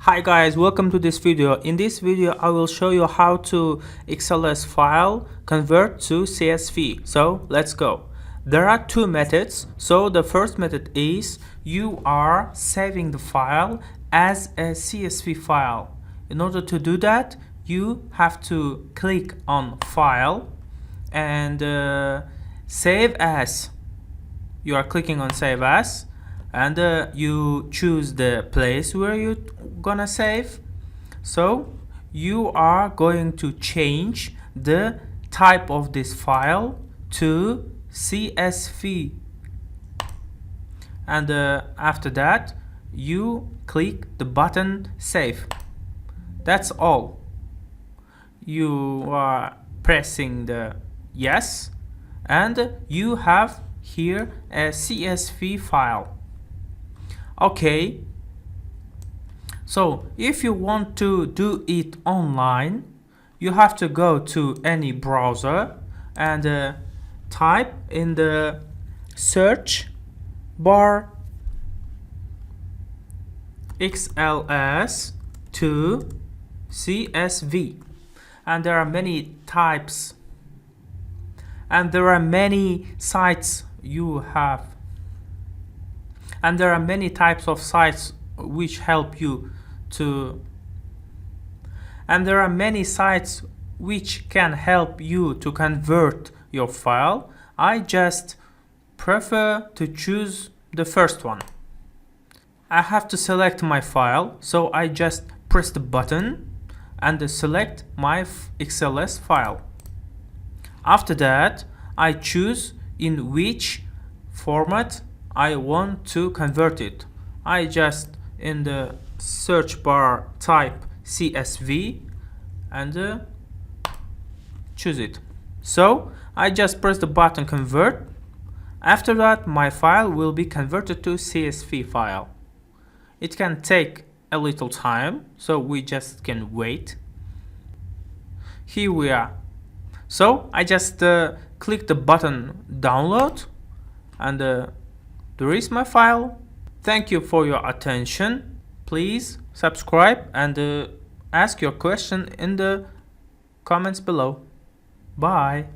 Hi guys, welcome to this video. In this video I will show you how to XLS file convert to CSV. So let's go. There are two methods. So the first method is you are saving the file as a CSV file. In order to do that, you have to click on file and save as. You are clicking on save as, and you choose the place where you're gonna save. So you are going to change the type of this file to CSV, and after that you click the button save. That's all. You are pressing the yes, and you have here a CSV file. Okay, so if you want to do it online, you have to go to any browser and type in the search bar XLS to CSV, and there are many types and there are many sites you have, and there are many types of sites which help you to, and there are many sites which can help you to convert your file. I just prefer to choose the first one. I have to select my file, so I just press the button and select my XLS file. After that, I choose in which format I want to convert it. I just in the search bar type CSV and choose it. So I just press the button convert. After that, my file will be converted to CSV file. It can take a little time, so we just can wait. Here we are. So I just click the button download, and there is my file. Thank you for your attention. Please subscribe and ask your question in the comments below. Bye.